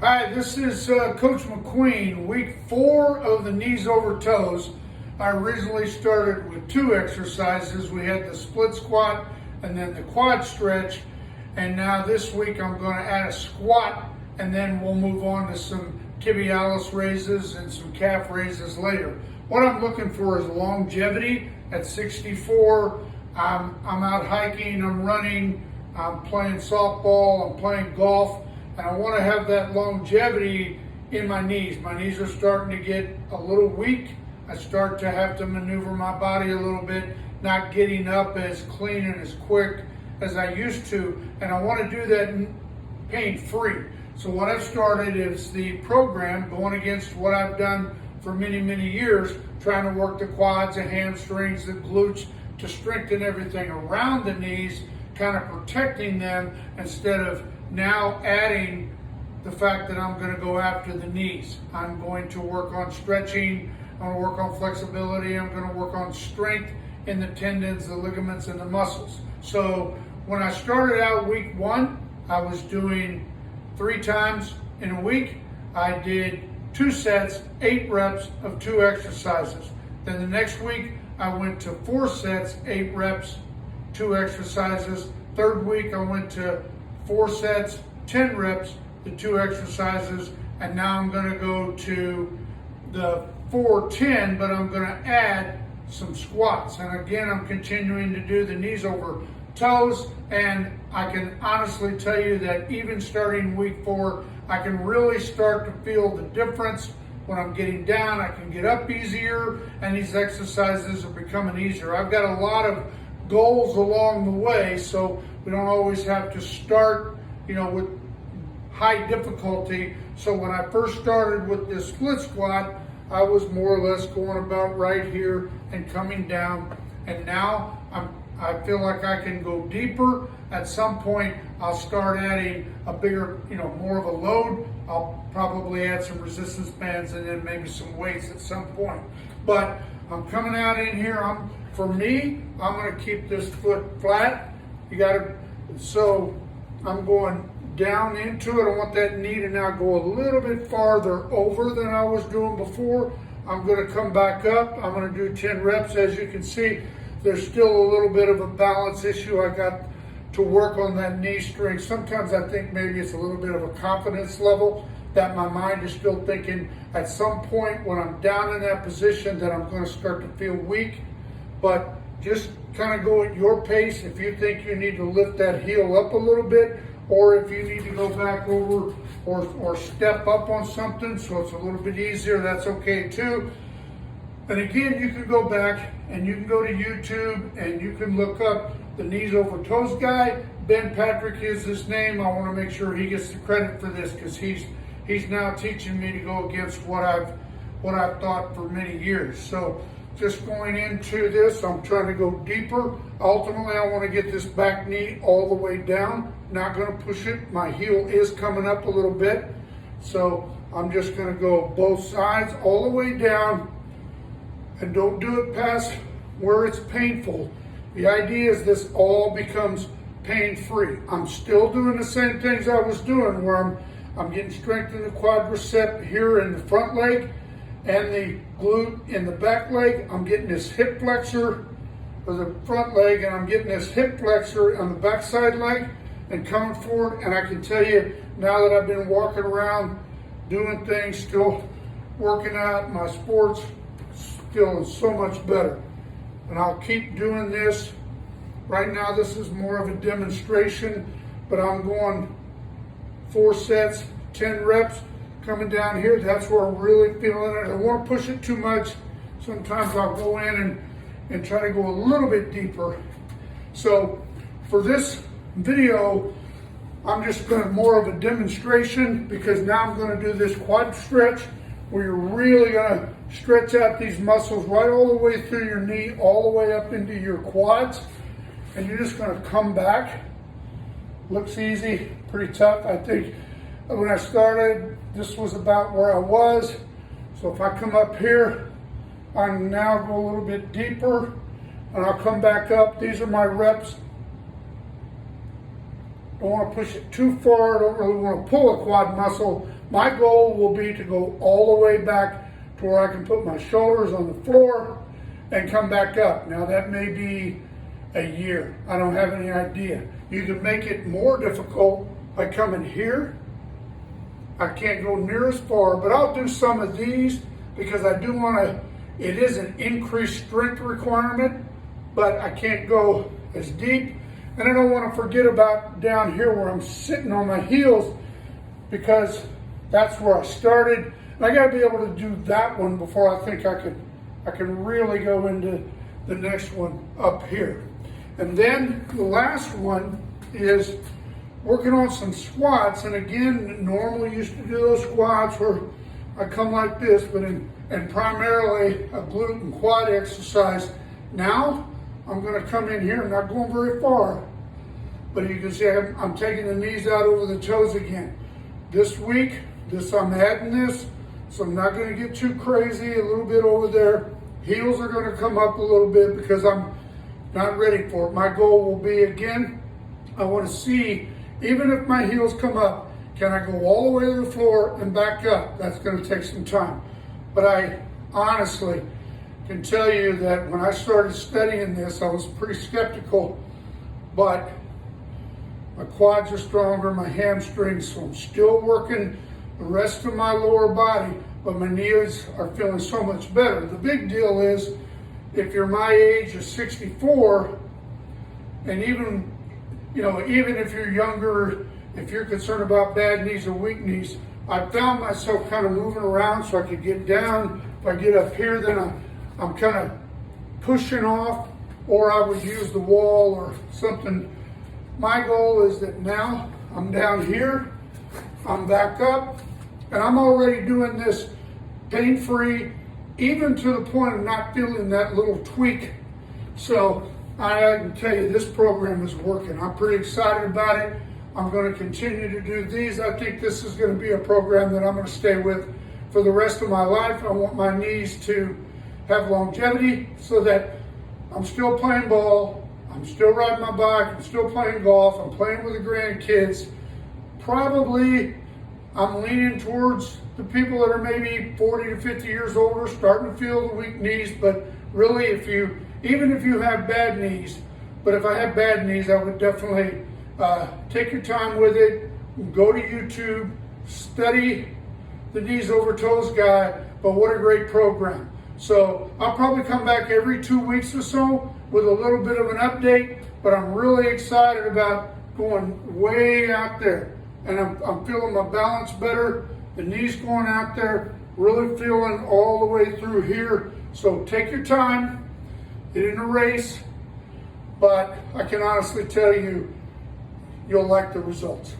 Hi, this is Coach McQueen, week 4 of the knees over toes. I originally started with 2 exercises. We had the split squat and then the quad stretch. And now this week I'm going to add a squat and then we'll move on to some tibialis raises and some calf raises later. What I'm looking for is longevity at 64. I'm out hiking, I'm running, I'm playing softball, I'm playing golf. And I want to have that longevity in my knees. My knees are starting to get a little weak. I start to have to maneuver my body a little bit, not getting up as clean and as quick as I used to. And I want to do that pain-free. So what I've started is the program going against what I've done for many, many years, trying to work the quads, the hamstrings, the glutes to strengthen everything around the knees, kind of protecting them instead of now adding the fact that I'm going to go after the knees. I'm going to work on stretching, I'm going to work on flexibility, I'm going to work on strength in the tendons, the ligaments, and the muscles. So when I started out week 1, I was doing 3 times in a week. I did 2 sets, 8 reps of 2 exercises. Then the next week, I went to 4 sets, 8 reps, 2 exercises. Third week, I went to 4 sets, 10 reps, the 2 exercises, and now I'm going to go to the 4-10, but I'm going to add some squats. And again, I'm continuing to do the knees over toes, and I can honestly tell you that even starting week 4, I can really start to feel the difference. When I'm getting down, I can get up easier, and these exercises are becoming easier. I've got a lot of goals along the way, so we don't always have to start, with high difficulty. So when I first started with this split squat, I was more or less going about right here and coming down. And now I feel like I can go deeper. At some point, I'll start adding a bigger, more of a load. I'll probably add some resistance bands and then maybe some weights at some point. But I'm coming out in here. For me, I'm going to keep this foot flat. So I'm going down into it. I want that knee to now go a little bit farther over than I was doing before. I'm going to come back up. I'm going to do 10 reps. As you can see, there's still a little bit of a balance issue. I got to work on that knee strength. Sometimes I think maybe it's a little bit of a confidence level that my mind is still thinking at some point when I'm down in that position that I'm going to start to feel weak. But just kind of go at your pace. If you think you need to lift that heel up a little bit, or if you need to go back over or step up on something so it's a little bit easier, that's okay too. And again, you can go back and you can go to YouTube and you can look up the knees over toes guy. Ben Patrick is his name. I want to make sure he gets the credit for this because he's now teaching me to go against what I've thought for many years. So just going into this, I'm trying to go deeper. Ultimately, I want to get this back knee all the way down. Not going to push it. My heel is coming up a little bit. So I'm just going to go both sides all the way down. And don't do it past where it's painful. The idea is this all becomes pain-free. I'm still doing the same things I was doing where I'm getting strength in the quadricep here in the front leg and the glute in the back leg. I'm getting this hip flexor for the front leg, and I'm getting this hip flexor on the backside leg and coming forward. And I can tell you now that I've been walking around doing things, still working out my sports, feeling so much better. And I'll keep doing this. Right now this is more of a demonstration, but I'm going 4 sets, 10 reps, coming down here. That's where I'm really feeling it. I don't want to push it too much. Sometimes I'll go in and try to go a little bit deeper. So for this video, I'm just going to more of a demonstration because now I'm going to do this quad stretch where you're really going to stretch out these muscles right all the way through your knee, all the way up into your quads. And you're just going to come back. Looks easy, pretty tough. I think when I started, this was about where I was. So if I come up here, I now go a little bit deeper and I'll come back up. These are my reps Don't want to push it too far. Don't really want to pull a quad muscle. My goal will be to go all the way back to where I can put my shoulders on the floor and come back up. Now that may be a year. I don't have any idea. You can make it more difficult by coming here. I can't go near as far, but I'll do some of these because I do want to, it is an increased strength requirement, but I can't go as deep. And I don't want to forget about down here where I'm sitting on my heels, because that's where I started. And I got to be able to do that one before I think I can really go into the next one up here. And then the last one is working on some squats. And again, normally used to do those squats where I come like this, but and primarily a glute and quad exercise. Now I'm going to come in here. I'm not going very far, but you can see I'm taking the knees out over the toes again. This week, I'm adding this, so I'm not going to get too crazy. A little bit over there. Heels are going to come up a little bit because I'm not ready for it. My goal will be, again, I want to see, even if my heels come up, can I go all the way to the floor and back up? That's going to take some time. But I honestly can tell you that when I started studying this, I was pretty skeptical, but my quads are stronger, my hamstrings, so I'm still working the rest of my lower body, but my knees are feeling so much better. The big deal is, if you're my age of 64, and even if you're younger, if you're concerned about bad knees or weak knees, I found myself kind of moving around so I could get down. If I get up here, then I'm kind of pushing off, or I would use the wall or something. My goal is that now I'm down here, I'm back up, and I'm already doing this pain-free, even to the point of not feeling that little tweak. So I can tell you, this program is working. I'm pretty excited about it. I'm going to continue to do these. I think this is going to be a program that I'm going to stay with for the rest of my life. I want my knees to have longevity so that I'm still playing ball, I'm still riding my bike, I'm still playing golf, I'm playing with the grandkids. Probably I'm leaning towards the people that are maybe 40 to 50 years older, starting to feel the weak knees. But really, even if you have bad knees, but if I have bad knees, I would definitely take your time with it. Go to YouTube, study the knees over toes guy, but what a great program. So I'll probably come back every 2 weeks or so with a little bit of an update, but I'm really excited about going way out there. And I'm feeling my balance better, the knees going out there, really feeling all the way through here. So take your time, it isn't a race, but I can honestly tell you, you'll like the results.